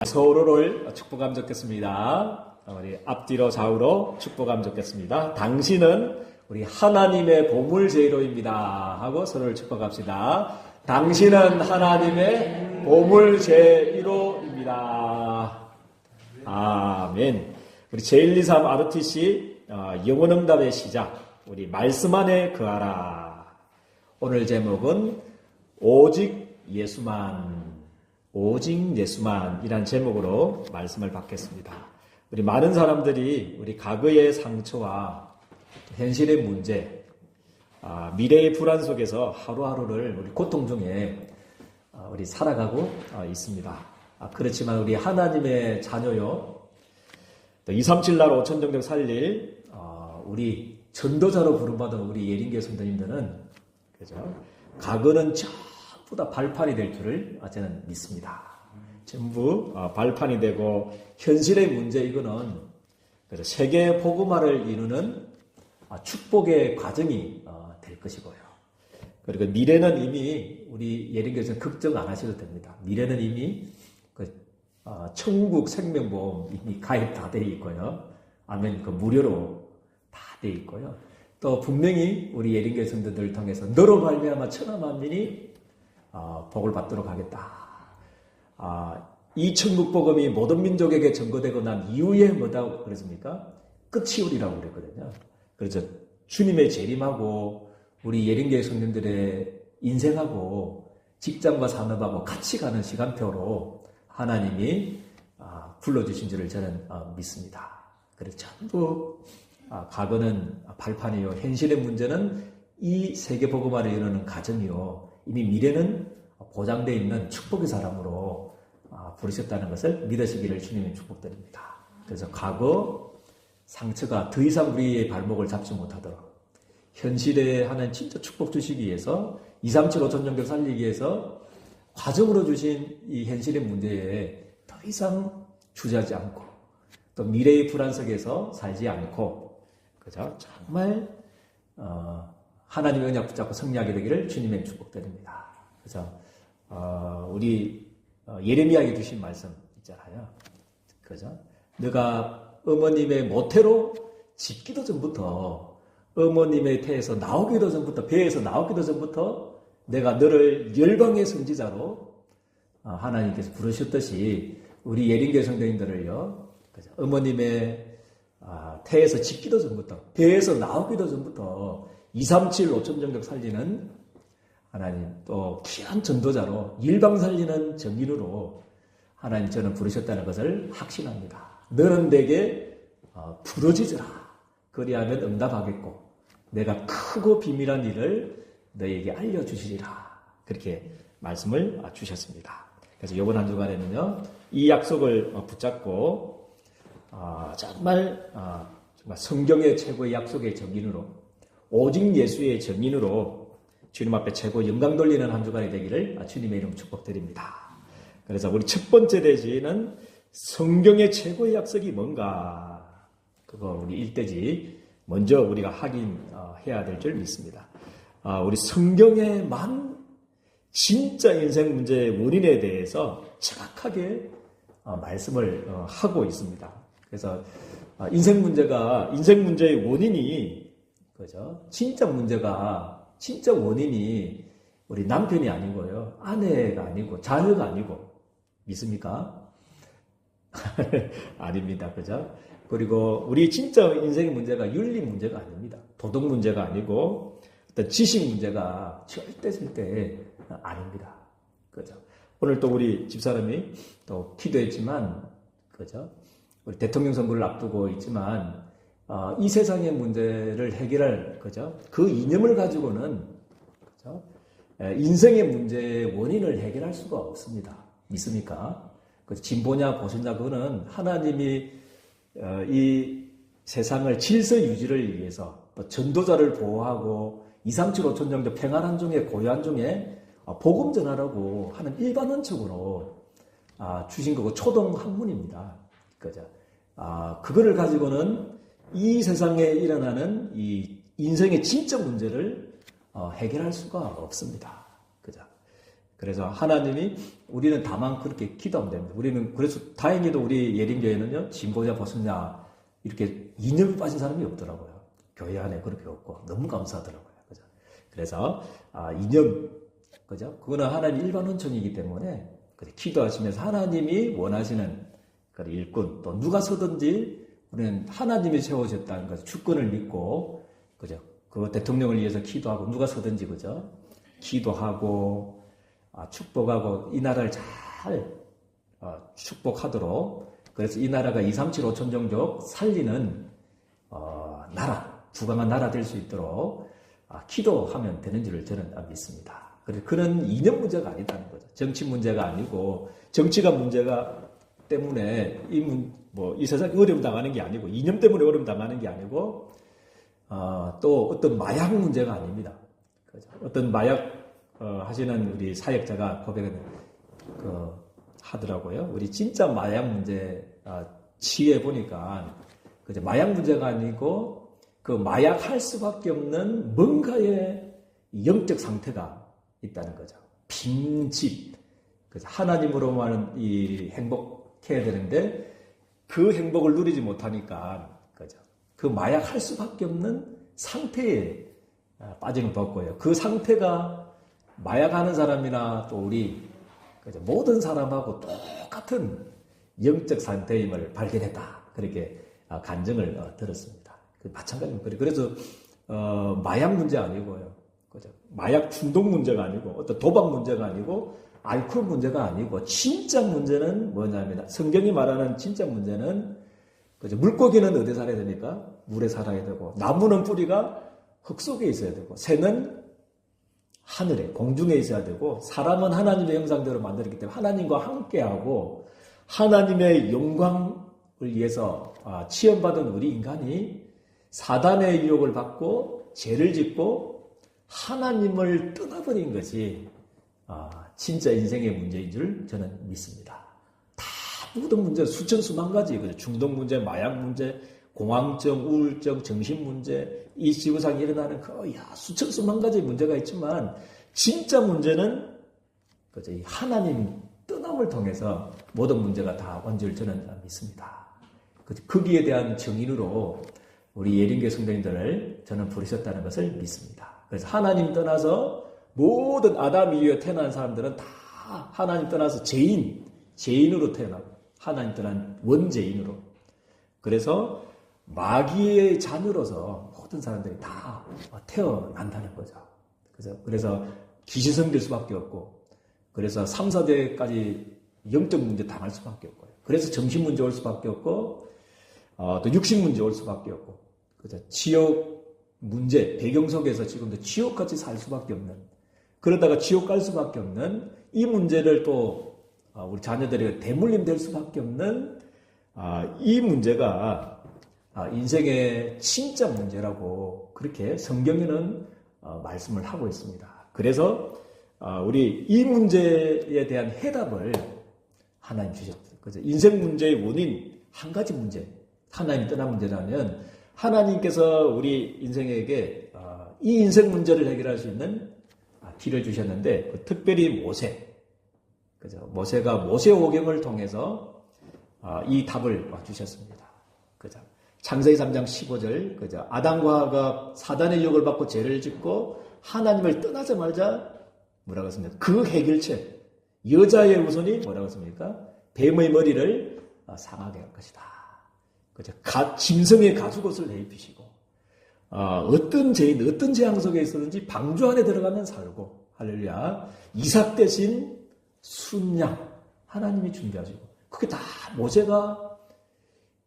서로를 축복하면 좋겠습니다. 우리 앞뒤로 좌우로 축복하면 좋겠습니다. 당신은 우리 하나님의 보물제로입니다 하고 서로를 축복합시다. 당신은 하나님의 보물제로입니다. 아멘. 우리 제123 RTC 영혼응답의 시작, 우리 말씀 안에 거하라. 오늘 제목은 오직 예수만이란 제목으로 말씀을 받겠습니다. 우리 많은 사람들이 우리 과거의 상처와 현실의 문제, 미래의 불안 속에서 하루하루를 우리 고통 중에 우리 살아가고 있습니다. 그렇지만 우리 하나님의 자녀요, 237날 5천 정도 살릴 우리 전도자로 부름받은 우리 예린교회 성도님들은, 그죠? 과거는 전부 다 발판이 될 줄을 저는 믿습니다. 전부 발판이 되고, 현실의 문제 이거는 세계 복음화를 이루는 축복의 과정이 될 것이고요. 그리고 미래는 이미 우리 예린교회에서 걱정 안 하셔도 됩니다. 미래는 이미 천국 생명보험 이미 가입 다 되어 있고요. 아멘. 무료로 다 되어 있고요. 또 분명히 우리 예린교회 성도들을 통해서 너로 말미암아 천하 만민이 복을 받도록 하겠다. 이 천국 복음이 모든 민족에게 전거되고 난 이후에 뭐라고 그랬습니까? 끝이 오리라고 그랬거든요. 그래서 주님의 재림하고 우리 예린교회 성도들의 인생하고 직장과 산업하고 같이 가는 시간표로 하나님이 불러주신 줄을 저는 믿습니다. 그래서 전부 과거는 발판이요, 현실의 문제는 이 세계복음화를 이루는 과정이요, 이미 미래는 보장되어 있는 축복의 사람으로 부르셨다는 것을 믿으시기를 주님의 축복드립니다. 그래서 과거 상처가 더 이상 우리의 발목을 잡지 못하도록 현실에 하는 진짜 축복 주시기 위해서 237 5천 정도 살리기 위해서 과정으로 주신 이 현실의 문제에 더 이상 주저하지 않고, 또 미래의 불안 속에서 살지 않고, 그죠? 정말 하나님의 언약 붙잡고 승리하게 되기를 주님의 축복드립니다. 그래서 우리 예레미야에게 주신 말씀 있잖아요. 그죠? 너가 어머님의 모태로 짓기도 전부터, 어머님의 태에서 나오기도 전부터, 배에서 나오기도 전부터 내가 너를 열방의 선지자로 하나님께서 부르셨듯이 우리 예린교회 성도님들을요, 그죠? 어머님의 태에서 짓기도 전부터, 배에서 나오기도 전부터 237 5천 정도 살리는 하나님, 또 귀한 전도자로 일방 살리는 정인으로 하나님 저는 부르셨다는 것을 확신합니다. 너는 내게 부르짖으라. 그리하면 응답하겠고 내가 크고 비밀한 일을 너에게 알려주시리라. 그렇게 말씀을 주셨습니다. 그래서 이번 한 주간에는요, 이 약속을 붙잡고 정말 성경의 최고의 약속의 정인으로, 오직 예수의 정인으로 주님 앞에 최고 영광 돌리는 한 주간이 되기를 주님의 이름 축복드립니다. 그래서 우리 첫 번째 대지는 성경의 최고의 약속이 뭔가, 그거 우리 1대지 먼저 우리가 확인해야 될 줄 믿습니다. 우리 성경에만 진짜 인생 문제의 원인에 대해서 정확하게 말씀을 하고 있습니다. 그래서 인생 문제의 원인이, 그죠? 진짜 원인이 우리 남편이 아니고요, 아내가 아니고, 자녀가 아니고, 믿습니까? 아닙니다. 그죠? 그리고 우리 진짜 인생의 문제가 윤리 문제가 아닙니다. 도덕 문제가 아니고, 어떤 지식 문제가 절대 아닙니다. 그죠? 오늘 또 우리 집사람이 또 기도했지만, 그죠? 우리 대통령 선거를 앞두고 있지만, 이 세상의 문제를 해결할, 그죠? 그 이념을 가지고는, 그죠? 인생의 문제의 원인을 해결할 수가 없습니다. 믿습니까? 그 진보냐 보수냐, 그거는 하나님이 이 세상을 질서 유지를 위해서 또 전도자를 보호하고 237 5천 정도 평안한 중에 고요한 중에 복음 전하라고 하는 일반원칙으로 주신 거고 초동 학문입니다. 그죠? 그거를 가지고는 이 세상에 일어나는 이 인생의 진짜 문제를 해결할 수가 없습니다. 그죠? 그래서 하나님이 우리는 다만 그렇게 기도하면 됩니다. 우리는 그래서 다행히도 우리 예림교회는요 진보냐 벗었냐 이렇게 이념이 빠진 사람이 없더라고요. 교회 안에 그렇게 없고 너무 감사하더라고요. 그죠? 그래서 이념 그죠? 그거는 하나님 일반 원천이기 때문에 기도하시면서 하나님이 원하시는 그 일꾼 또 누가 서든지 우리는 하나님이 세워졌다는 것 주권을 믿고 그죠? 그 대통령을 위해서 기도하고 누가 서든지 그죠? 기도하고 축복하고 이 나라를 잘 축복하도록 그래서 이 나라가 237 5천 종족 살리는 나라 부강한 나라 될 수 있도록 기도하면 되는 줄을 저는 믿습니다. 그래서 그런 이념 문제가 아니다는 거죠. 정치 문제가 아니고 정치가 문제가 때문에 이 세상이 어려움 당하는 게 아니고 이념 때문에 어려움 당하는 게 아니고 또 어떤 마약 문제가 아닙니다. 그렇죠? 어떤 마약 하시는 우리 사역자가 고백을 하더라고요. 우리 진짜 마약 문제 취해 보니까 그죠? 마약 문제가 아니고 그 마약할 수밖에 없는 뭔가의 영적 상태가 있다는 거죠. 빈집, 하나님으로만 이 행복해야 되는데 그 행복을 누리지 못하니까 그죠? 그 마약할 수밖에 없는 상태에 빠지는 거고요. 그 상태가 마약하는 사람이나 또 우리 그죠? 모든 사람하고 똑같은 영적 상태임을 발견했다. 그렇게 간증을 들었습니다. 마찬가지입니다. 그래서 마약 문제 아니고요. 그죠? 마약 중독 문제가 아니고 어떤 도박 문제가 아니고 알코올 문제가 아니고 진짜 문제는 뭐냐면 성경이 말하는 진짜 문제는 그죠? 물고기는 어디 살아야 됩니까? 물에 살아야 되고 나무는 뿌리가 흙 속에 있어야 되고 새는 하늘에 공중에 있어야 되고 사람은 하나님의 형상대로 만들었기 때문에 하나님과 함께하고 하나님의 영광을 위해서 치연받은 우리 인간이 사단의 유혹을 받고 죄를 짓고 하나님을 떠나버린 것이 진짜 인생의 문제인 줄 저는 믿습니다. 다 모든 문제 수천 수만 가지 중독 문제, 마약 문제, 공황증, 우울증, 정신 문제 이 지구상에 일어나는 수천 수만 가지 문제가 있지만 진짜 문제는 하나님 떠남을 통해서 모든 문제가 다 온 줄 저는 믿습니다. 거기에 대한 증인으로 우리 예림교회 성도님들을 저는 부르셨다는 것을 믿습니다. 그래서 하나님 떠나서 모든 아담 이후에 태어난 사람들은 다 하나님 떠나서 죄인으로 태어나고 하나님 떠난 원죄인으로 그래서 마귀의 자녀로서 모든 사람들이 다 태어난다는 거죠. 그래서 귀신 섬길 수밖에 없고 그래서 3, 4대까지 영적 문제 당할 수밖에 없고요. 그래서 정신 문제 올 수밖에 없고 또 육신 문제 올 수밖에 없고 그죠? 지옥 문제 배경 속에서 지금도 지옥같이 살 수밖에 없는 그러다가 지옥 갈 수밖에 없는 이 문제를 또 우리 자녀들에게 대물림 될 수밖에 없는 이 문제가 인생의 진짜 문제라고 그렇게 성경에는 말씀을 하고 있습니다. 그래서 우리 이 문제에 대한 해답을 하나님 주셨어요. 그래서 인생 문제의 원인 한 가지 문제 하나님 떠난 문제라면 하나님께서 우리 인생에게 이 인생 문제를 해결할 수 있는 길을 주셨는데 특별히 모세 그죠? 모세가 모세오경을 통해서 이 답을 주셨습니다. 그죠? 창세기 3장 15절 그죠? 아담과 하가 사단의 유혹을 받고 죄를 짓고 하나님을 떠나자마자 뭐라고 했습니까? 그 해결책 여자의 우선이 뭐라고 했습니까? 뱀의 머리를 상하게 할 것이다. 그죠? 짐승의 가죽옷을 내입히시고 어떤 죄인, 어떤 재앙 속에 있었는지 방주 안에 들어가면 살고 할렐루야. 이삭 대신 순양 하나님이 준비하시고 그게 다 모세가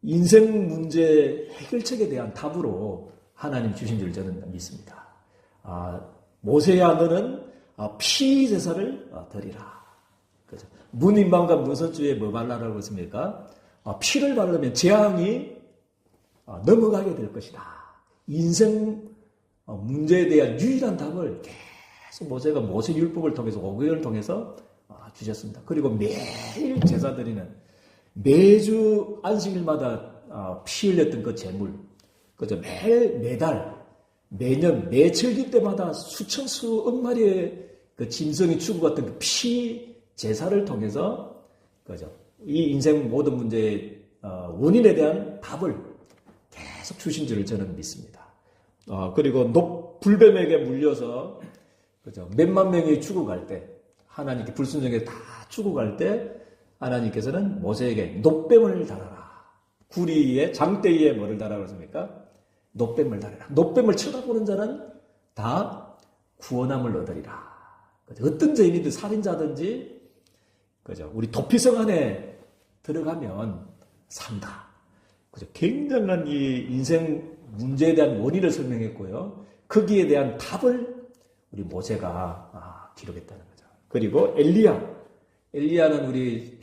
인생 문제 해결책에 대한 답으로 하나님 주신 줄 저는 믿습니다. 모세야 너는 피 제사를 드리라. 그죠? 문인방과 문선주에 뭐 발라라고 했습니까? 피를 바르면 재앙이 넘어가게 될 것이다. 인생 문제에 대한 유일한 답을 계속 모세가 모세율법을 통해서 오경을 통해서 주셨습니다. 그리고 매일 제사 드리는 매주 안식일마다 피 흘렸던 그 제물 그죠? 매달 매년 매철기 때마다 수천 수억 마리의 그 짐승이 죽어갔던 그 피 제사를 통해서 그죠? 이 인생 모든 문제의 원인에 대한 답을 계속 주신 줄을 저는 믿습니다. 그리고 불뱀에게 물려서 그죠? 몇만 명이 죽어갈 때 하나님께 불순종에 다 죽어갈 때 하나님께서는 모세에게 놋뱀을 달아라. 구리에 장대위에 뭐를 달아라 그랬습니까? 놋뱀을 달아라. 놋뱀을 쳐다보는 자는 다 구원함을 얻으리라. 그죠? 어떤 죄인이든 살인자든지 그죠? 우리 도피성 안에 들어가면 산다. 그죠? 굉장한 이 인생 문제에 대한 원인을 설명했고요. 거기에 대한 답을 우리 모세가 기록했다는 거죠. 그리고 엘리야는 우리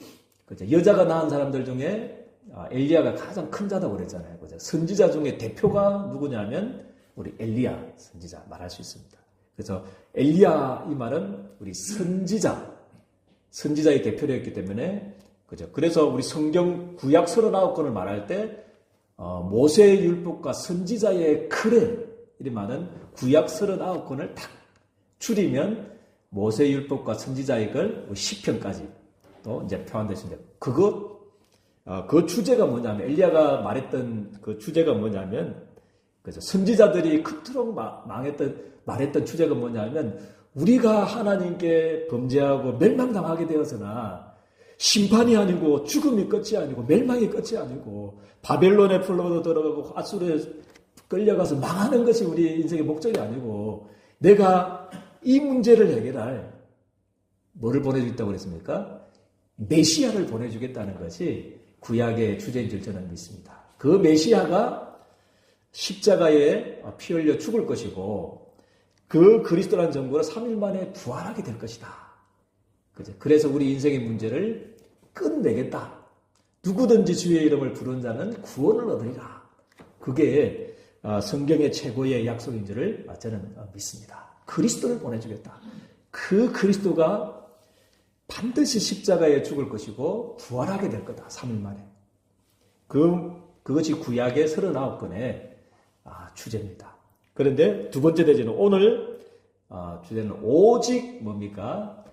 그죠? 여자가 낳은 사람들 중에 엘리야가 가장 큰 자다고 그랬잖아요. 그죠? 선지자 중에 대표가 누구냐면 우리 엘리야 선지자 말할 수 있습니다. 그래서 엘리야 이 말은 우리 선지자의 대표로 했기 때문에 그죠? 그래서 우리 성경 구약 39권을 말할 때 모세의 율법과 선지자의 크레 이 말은 구약 39권을 딱 줄이면 모세의 율법과 선지자의 걸 10편까지 또 이제 표현됐습니다. 그 주제가 뭐냐면 엘리야가 말했던 그 주제가 뭐냐면 그죠? 선지자들이 그토록 말했던 주제가 뭐냐면 우리가 하나님께 범죄하고 멸망당하게 되어서나 심판이 아니고 죽음이 끝이 아니고 멸망이 끝이 아니고 바벨론에 풀로 들어가고 아수르에 끌려가서 망하는 것이 우리 인생의 목적이 아니고 내가 이 문제를 해결할 뭐를 보내주겠다고 그랬습니까? 메시아를 보내주겠다는 것이 구약의 주제인 줄 저는 믿습니다. 그 메시아가 십자가에 피 흘려 죽을 것이고 그 그리스도라는 정보로 3일 만에 부활하게 될 것이다. 그죠? 그래서 우리 인생의 문제를 끝내겠다. 누구든지 주의 이름을 부른 자는 구원을 얻으리라. 그게 성경의 최고의 약속인 줄을 저는 믿습니다. 그리스도를 보내주겠다. 그 그리스도가 반드시 십자가에 죽을 것이고 부활하게 될 거다. 3일 만에. 그것이 구약의 39권의 주제입니다. 그런데 두 번째 대제는 오늘 주제는 오직 뭡니까?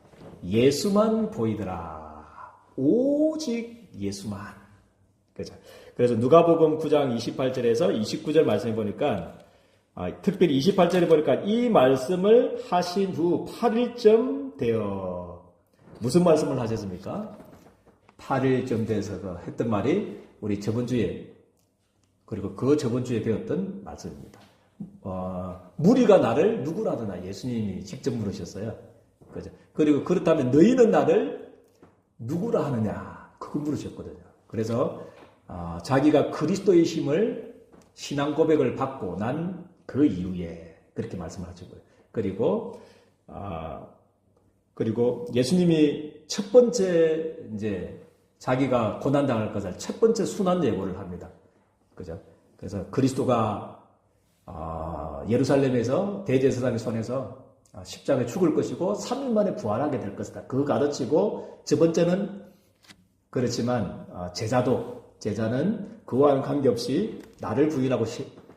예수만 보이더라. 오직 예수만. 그죠? 그래서 누가복음 9장 28절에서 29절 말씀해 보니까 특별히 28절에 보니까 이 말씀을 하신 후 8일쯤 되어 무슨 말씀을 하셨습니까? 8일쯤 돼서 했던 말이 우리 저번 주에 그리고 그 저번 주에 배웠던 말씀입니다. 무리가 나를 누구라 하더나 예수님이 직접 물으셨어요. 그죠? 그리고 그렇다면 너희는 나를 누구라 하느냐? 그거 물으셨거든요. 그래서 자기가 그리스도의 힘을 신앙 고백을 받고 난 그 이후에 그렇게 말씀을 하시고요. 그리고 예수님이 첫 번째 이제 자기가 고난 당할 것을 첫 번째 순환 예고를 합니다. 그죠? 그래서 그리스도가 예루살렘에서 대제사장의 손에서 십자가에 죽을 것이고 3일 만에 부활하게 될 것이다. 그거 가르치고 첫 번째는 그렇지만 제자는 그와는 관계없이 나를 부인하고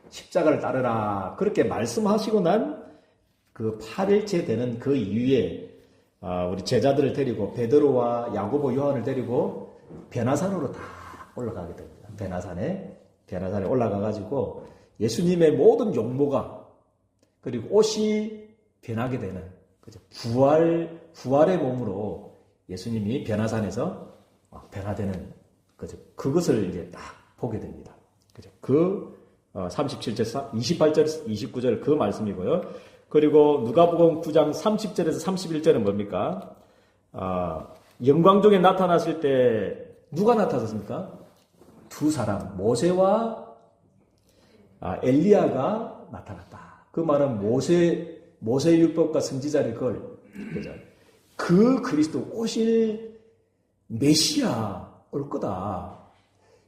십자가를 따르라. 그렇게 말씀하시고 난 그 8일째 되는 그 이후에 우리 제자들을 데리고 베드로와 야고보, 요한을 데리고 베나산으로 다 올라가게 됩니다. 베나산에 올라가가지고 예수님의 모든 용모가 그리고 옷이 변하게 되는 그죠? 부활의 몸으로 예수님이 베나산에서 변화되는 그죠? 그것을 이제 딱 보게 됩니다. 그죠? 37절, 28절, 29절 그 말씀이고요. 그리고 누가복음 9장 30절에서 31절은 뭡니까? 영광 중에 나타났을 때 누가 나타났습니까? 두 사람, 모세와 엘리야가 나타났다. 그 말은 모세의 율법과 선지자를 그죠? 그 그리스도 오실 메시아 올 거다.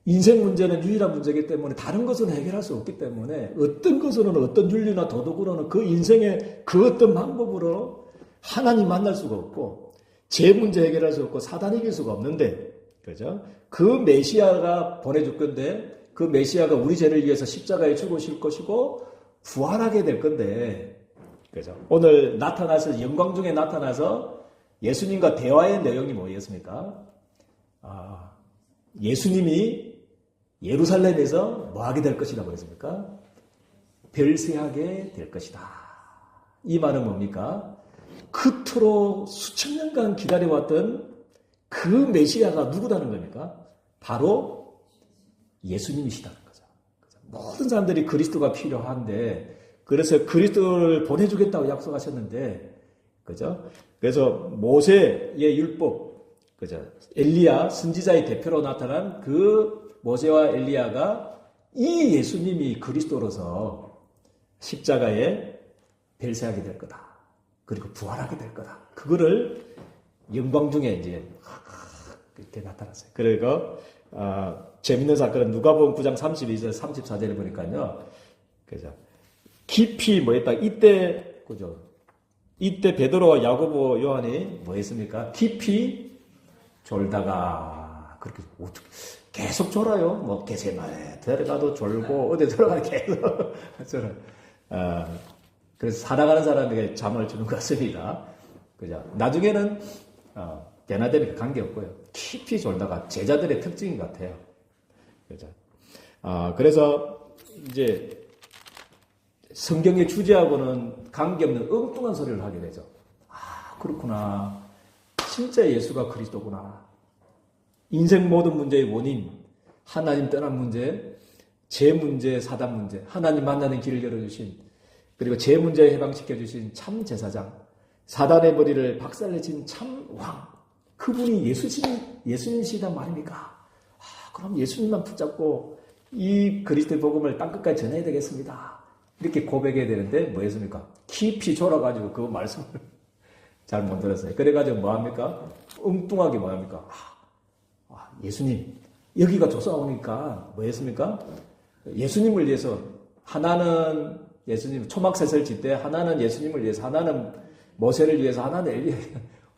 인생 문제는 유일한 문제이기 때문에 다른 것은 해결할 수 없기 때문에 어떤 것으로는 어떤 윤리나 도덕으로는 그 인생의 그 어떤 방법으로 하나님 만날 수가 없고 제 문제 해결할 수 없고 사단 이길 수가 없는데 그죠? 그 메시아가 보내줄 건데 그 메시아가 우리 죄를 위해서 십자가에 죽으실 것이고 부활하게 될 건데 그죠? 오늘 나타나서 영광 중에 나타나서 예수님과 대화의 내용이 뭐였습니까? 예수님이 예루살렘에서 뭐 하게 될 것이라고 했습니까? 별세하게 될 것이다. 이 말은 뭡니까? 그토록 수천 년간 기다려왔던 그 메시아가 누구다는 겁니까? 바로 예수님이시다는 거죠. 모든 사람들이 그리스도가 필요한데, 그래서 그리스도를 보내주겠다고 약속하셨는데, 그죠? 그래서 모세의 율법, 그죠? 엘리야, 선지자의 대표로 나타난 그 모세와 엘리야가 이 예수님이 그리스도로서 십자가에 별세하게 될 거다. 그리고 부활하게 될 거다. 그거를 영광 중에 이제 이렇게 나타났어요. 그리고 재밌는 사건은 누가복음 9장 32절 34절에 보니까요. 그죠? 깊이 뭐 했다. 이때 그죠? 이때 베드로와 야고보 요한이 뭐 했습니까? 깊이 졸다가 그렇게 계속 졸아요. 뭐 게세마네 들어가도 졸고 어디 들어가도 계속 졸아요. 그래서 살아가는 사람에게 잠을 주는 것 같습니다. 그죠? 나중에는 대낮에는 관계없고요. 깊이 졸다가 제자들의 특징인 것 같아요. 그죠? 그래서 이제 성경의 주제하고는 관계없는 엉뚱한 소리를 하게 되죠. 그렇구나. 진짜 예수가 그리스도구나. 인생 모든 문제의 원인, 하나님 떠난 문제, 제 문제, 사단 문제, 하나님 만나는 길을 열어주신, 그리고 제 문제에 해방시켜주신 참 제사장, 사단의 머리를 박살내신 참 왕, 그분이 예수님이시단 말입니까? 그럼 예수님만 붙잡고 이 그리스도의 복음을 땅끝까지 전해야 되겠습니다. 이렇게 고백해야 되는데 뭐 했습니까? 깊이 졸아가지고 그 말씀을 잘 못 들었어요. 그래가지고 뭐 합니까? 엉뚱하게 뭐 합니까? 예수님, 여기가 조사오니까 뭐 했습니까? 예수님을 위해서 하나는 예수님, 초막셋을 질 때 하나는 예수님을 위해서, 하나는 모세를 위해서, 하나는 엘리야.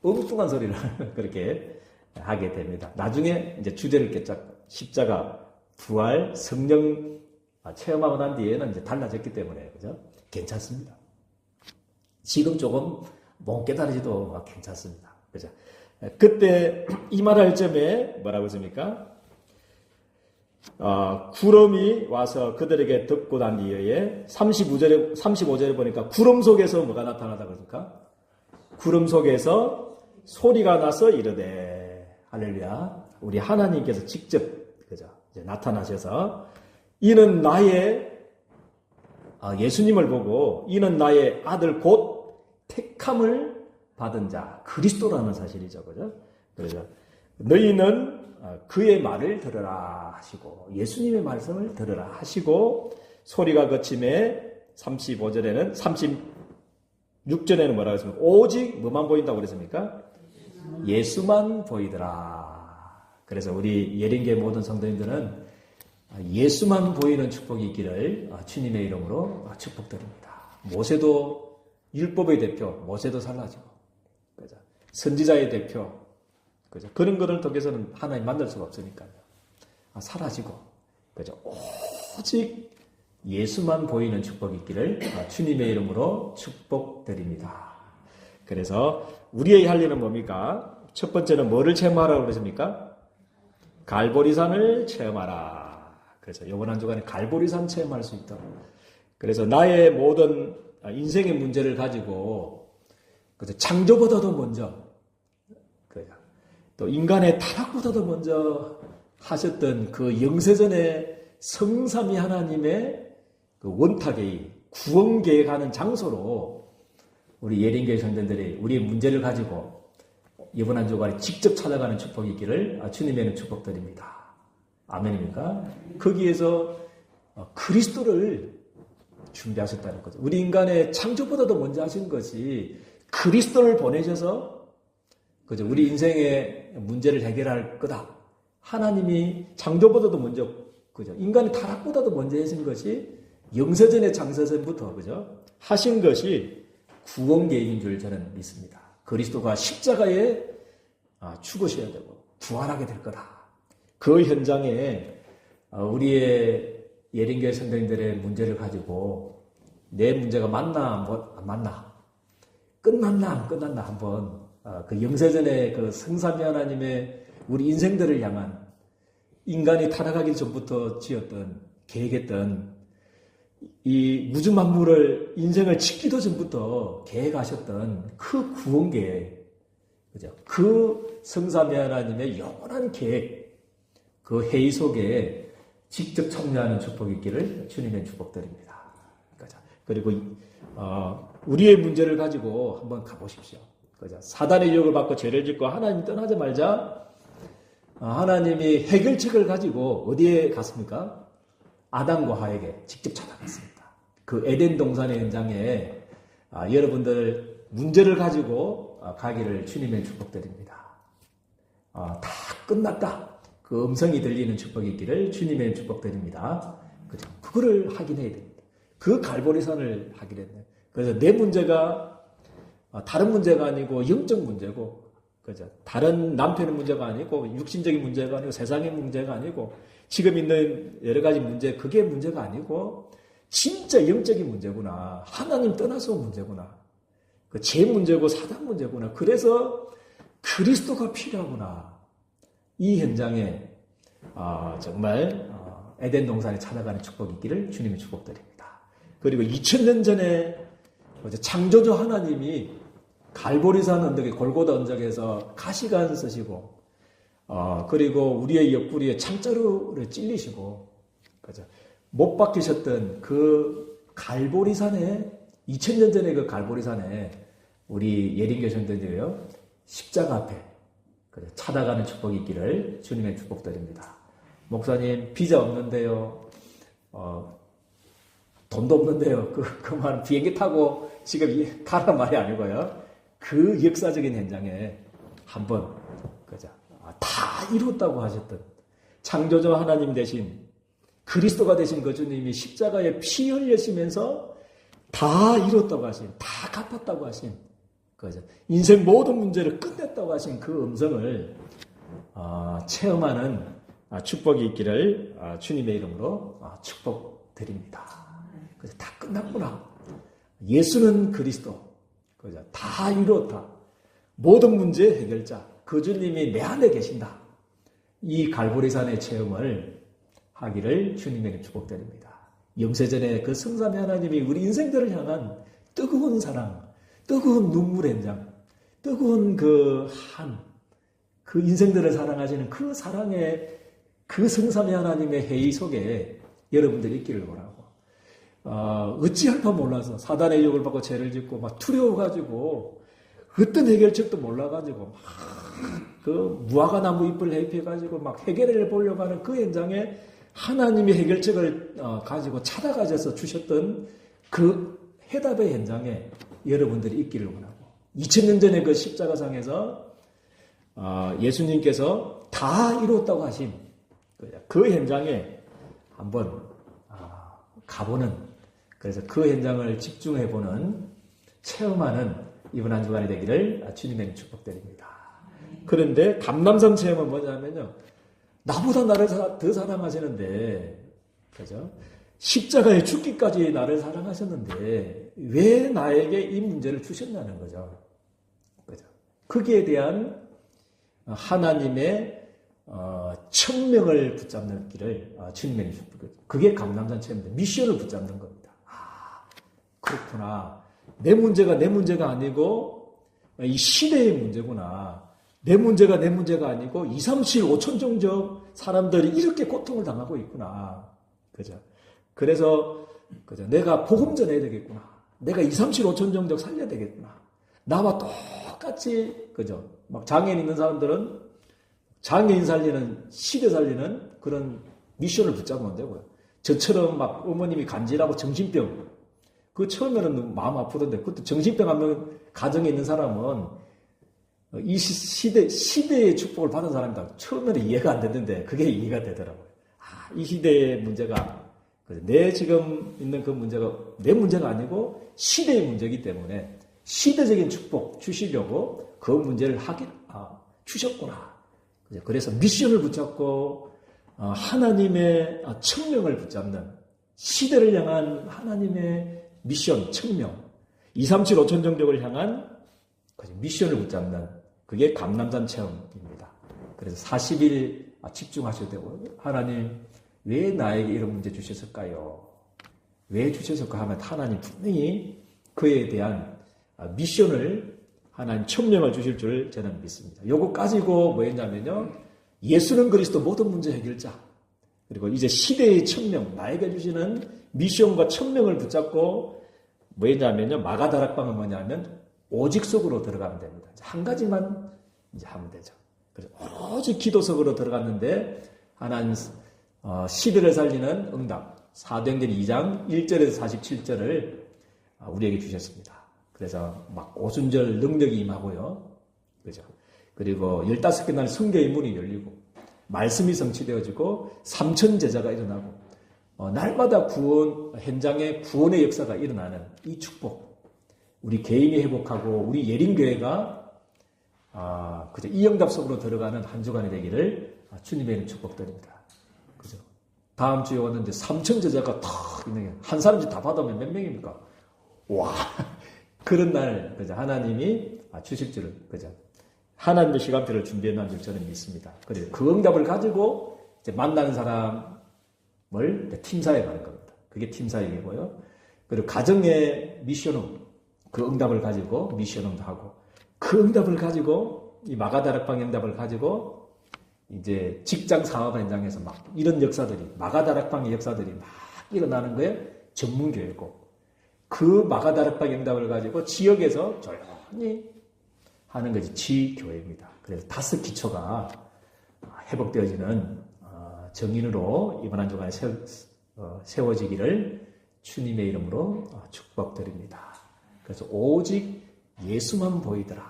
엉뚱한 소리를 그렇게 하게 됩니다. 나중에 이제 주제를 깨짝 십자가, 부활, 성령 체험하고 난 뒤에는 이제 달라졌기 때문에 그죠? 괜찮습니다. 지금 조금 못 깨달으지도 괜찮습니다. 그죠? 그때 이 말할 점에 뭐라고 했습니까? 구름이 와서 그들에게 듣고 난 뒤에 35절에 보니까 구름 속에서 뭐가 나타나다고 그러니까 구름 속에서 소리가 나서 이르되 할렐루야. 우리 하나님께서 직접 그죠? 이제 나타나셔서 이는 나의 예수님을 보고 이는 나의 아들 곧 택함을 받은 자 그리스도라는 사실이죠. 그죠? 그래서 너희는 그의 말을 들으라 하시고 예수님의 말씀을 들으라 하시고 소리가 거침에 35절에는 36절에는 뭐라고 했습니까? 오직 뭐만 보인다고 그랬습니까? 예수만 보이더라. 그래서 우리 예린교회 모든 성도님들은 예수만 보이는 축복이 있기를 주님의 이름으로 축복드립니다. 모세도 율법의 대표, 모세도 사라지고, 그죠? 선지자의 대표, 그죠? 그런 것을 통해서는 하나님 만날 수가 없으니까요. 사라지고, 그죠? 오직 예수만 보이는 축복이 있기를 주님의 이름으로 축복드립니다. 그래서 우리의 할 일은 뭡니까? 첫 번째는 뭐를 체험하라고 그러십니까? 갈보리산을 체험하라. 그래서 이번 한 주간에 갈보리산 체험할 수 있도록. 그래서 나의 모든 인생의 문제를 가지고 창조보다도 먼저 또 인간의 타락보다도 먼저 하셨던 그 영세전의 성삼위 하나님의 그 원탁의 구원 계획하는 장소로 우리 예린교회 성도들이 우리의 문제를 가지고 이번 한 주간에 직접 찾아가는 축복이 있기를 주님에는 축복드립니다. 아멘입니까? 거기에서 그리스도를 준비하셨다는 거죠. 우리 인간의 창조보다도 먼저 하신 것이 그리스도를 보내셔서 그죠? 우리 인생의 문제를 해결할 거다. 하나님이 창조보다도 먼저 그죠? 인간의 타락보다도 먼저 하신 것이 영세전의 창세전부터 그죠? 하신 것이 구원 계획인 줄 저는 믿습니다. 그리스도가 십자가에 죽으셔야 되고 부활하게 될 거다. 그 현장에 우리의 예린교회 성도님들의 문제를 가지고 내 문제가 맞나 안 맞나, 끝났나 안 끝났나 한번 그 영세전에 그 성삼위 하나님의 우리 인생들을 향한 인간이 타락하기 전부터 지었던 계획했던 이 우주 만물을 인생을 짓기도 전부터 계획하셨던 그 구원 계획, 그죠? 그 성삼위 하나님의 영원한 계획, 그 회의 속에 직접 참여하는 축복이 있기를 주님의 축복드립니다. 그죠? 그리고 우리의 문제를 가지고 한번 가보십시오. 그죠? 사단의 유혹을 받고 죄를 짓고 하나님 떠나자마자 하나님이 해결책을 가지고 어디에 갔습니까? 아담과 하에게 직접 찾아갔습니다. 그 에덴 동산의 현장에 여러분들 문제를 가지고 가기를 주님의 축복드립니다. 다 끝났다. 그 음성이 들리는 축복이 있기를 주님의 축복드립니다. 그죠? 그거를 확인해야 됩니다. 그 갈보리산을 확인했네. 그래서 내 문제가 다른 문제가 아니고 영적 문제고, 그죠? 다른 남편의 문제가 아니고 육신적인 문제가 아니고 세상의 문제가 아니고 지금 있는 여러 가지 문제, 그게 문제가 아니고 진짜 영적인 문제구나. 하나님 떠나서 온 문제구나. 그 제 문제고 사단 문제구나. 그래서 그리스도가 필요하구나. 이 현장에 정말 에덴 동산에 찾아가는 축복이 있기를 주님의 축복드립니다. 그리고 2000년 전에 창조주 하나님이 갈보리산 언덕에 골고다 언덕에서 가시관 쓰시고 그리고 우리의 옆구리에 창자루를 찔리시고, 그죠? 못 박히셨던 그 갈보리산에 2000년 전에 그 갈보리산에 우리 예린교신들이요 십자가 앞에 찾아가는 축복이 있기를 주님의 축복드립니다. 목사님 비자 없는데요, 돈도 없는데요, 그 말은 비행기 타고 지금 가란 말이 아니고요. 그 역사적인 현장에 한번 그죠? 다 이뤘다고 하셨던 창조주 하나님 대신 그리스도가 되신 그 주님이 십자가에 피 흘리시면서 다 이뤘다고 하신, 다 갚았다고 하신, 그죠? 인생 모든 문제를 끝냈다고 하신 그 음성을 체험하는 축복이 있기를 주님의 이름으로 축복드립니다. 그래서 다 끝났구나. 예수는 그리스도, 그죠? 다 이뤘다. 모든 문제의 해결자, 그 주님이 내 안에 계신다. 이 갈보리산의 체험을 하기를 주님에게 축복드립니다. 영세전에 그 성삼위 하나님이 우리 인생들을 향한 뜨거운 사랑, 뜨거운 눈물 현장, 뜨거운 그 인생들을 사랑하시는 그 사랑의 그 성삼위 하나님의 회의 속에 여러분들이 있기를 원하고, 어찌할 바 몰라서 사단의 유혹을 받고 죄를 짓고 막 두려워가지고 어떤 해결책도 몰라가지고 막 그 무화과 나무 잎을 해입해가지고 막 해결을 보려고 하는 그 현장에 하나님이 해결책을 가지고 찾아가셔서 주셨던 그 해답의 현장에 여러분들이 있기를 원하고, 2000년 전에 그 십자가상에서 예수님께서 다 이뤘다고 하신 그 현장에 한번 가보는, 그래서 그 현장을 집중해보는, 체험하는 이번 한 주간이 되기를 주님의 축복드립니다. 그런데 감람산 체험은 뭐냐면요, 나보다 나를 더 사랑하시는데, 그죠? 십자가에 죽기까지 나를 사랑하셨는데 왜 나에게 이 문제를 주셨냐는 거죠. 그죠? 거기에 대한 하나님의 천명을 붙잡는 길을 주님의 그게 감람산 체험입니다. 미션을 붙잡는 겁니다. 그렇구나. 내 문제가 아니고 이 시대의 문제구나. 내 문제가 아니고 2, 3, 7, 5천 종족 사람들이 이렇게 고통을 당하고 있구나. 그죠? 그래서 그죠? 내가 복음 전해야 되겠구나. 내가 2, 3, 7, 5천 종족 살려야 되겠구나. 나와 똑같이 그죠? 막 장애인 있는 사람들은 장애인 살리는, 시대 살리는 그런 미션을 붙잡으면 되고요. 저처럼 막 어머님이 간질하고 정신병, 그 처음에는 마음 아프던데, 그것도 정신병 한 명 가정에 있는 사람은 이 시대의 축복을 받은 사람이다. 처음에는 이해가 안 됐는데 그게 이해가 되더라고요. 이 시대의 문제가, 내 지금 있는 그 문제가 내 문제가 아니고 시대의 문제이기 때문에 시대적인 축복 주시려고 그 문제를 주셨구나. 그래서 미션을 붙잡고 하나님의 천명을 붙잡는, 시대를 향한 하나님의 미션, 청명, 237 5천 종족을 향한 미션을 붙잡는 그게 감람산 체험입니다. 그래서 40일 집중하셔도 되고, 하나님 왜 나에게 이런 문제 주셨을까요? 왜 주셨을까 하면 하나님 분명히 그에 대한 미션을 하나님 천명을 주실 줄 저는 믿습니다. 요거 가지고 뭐였냐면요, 예수는 그리스도 모든 문제 해결자, 그리고 이제 시대의 천명, 나에게 주시는 미션과 천명을 붙잡고 뭐였냐면요, 마가다락방은 뭐냐면 오직 속으로 들어가면 됩니다. 한 가지만 이제 하면 되죠. 그래서 오직 기도 속으로 들어갔는데 하나님 시대를 살리는 응답, 사도행전 2장 1절에서 47절을 우리에게 주셨습니다. 그래서 막 오순절 능력이 임하고요. 그죠? 그리고 15개 날 성경의 문이 열리고, 말씀이 성취되어지고, 3천 제자가 일어나고, 날마다 구원, 현장에 구원의 역사가 일어나는 이 축복. 우리 개인이 회복하고, 우리 예림교회가, 그죠? 이 응답 속으로 들어가는 한 주간이 되기를 주님의 이름 축복드립니다. 그죠? 다음 주에 왔는데 3천 제자가 탁 있는 게, 한 사람씩 다 받으면 몇 명입니까? 와! 그런 날, 그죠? 하나님이 주실 줄을, 그죠? 하나님의 시간표를 준비해 놓은 줄 저는 믿습니다. 그래서 그 응답을 가지고 이제 만나는 사람을 팀사에 가는 겁니다. 그게 팀사역이고요. 그리고 가정의 미션홈, 그 응답을 가지고 미션홈도 하고, 그 응답을 가지고, 이 마가다락방 응답을 가지고, 이제 직장 사업 현장에서 막 이런 역사들이, 마가다락방의 역사들이 막 일어나는 거에 전문교회고, 그 마가다락방 응답을 가지고 지역에서 조용히 하는 것이 지교회입니다. 그래서 5 기초가 회복되어지는 정인으로 이번 한 주간에 세워지기를 주님의 이름으로 축복드립니다. 그래서 오직 예수만 보이더라.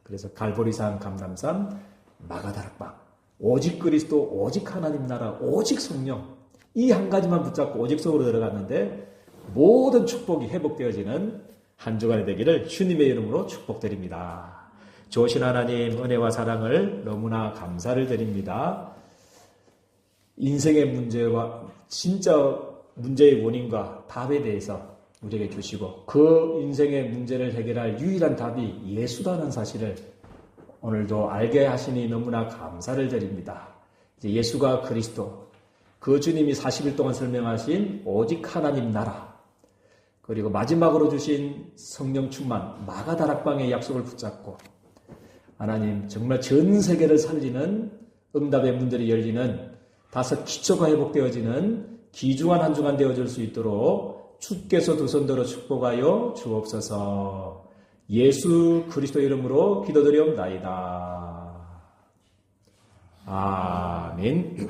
그래서 갈보리산, 감람산, 마가다락방, 오직 그리스도, 오직 하나님 나라, 오직 성령, 이 한 가지만 붙잡고 오직 속으로 들어갔는데 모든 축복이 회복되어지는 한 주간이 되기를 주님의 이름으로 축복드립니다. 좋으신 하나님, 은혜와 사랑을 너무나 감사를 드립니다. 인생의 문제와 진짜 문제의 원인과 답에 대해서 우리에게 주시고, 그 인생의 문제를 해결할 유일한 답이 예수라는 사실을 오늘도 알게 하시니 너무나 감사를 드립니다. 이제 예수가 그리스도, 그 주님이 40일 동안 설명하신 오직 하나님 나라, 그리고 마지막으로 주신 성령 충만, 마가다락방의 약속을 붙잡고, 하나님 정말 전 세계를 살리는 응답의 문들이 열리는 5 기초가 회복되어지는 귀중한 한 주간 되어질 수 있도록 주께서 두 손 들어 축복하여 주옵소서. 예수 그리스도 이름으로 기도드리옵나이다. 아멘.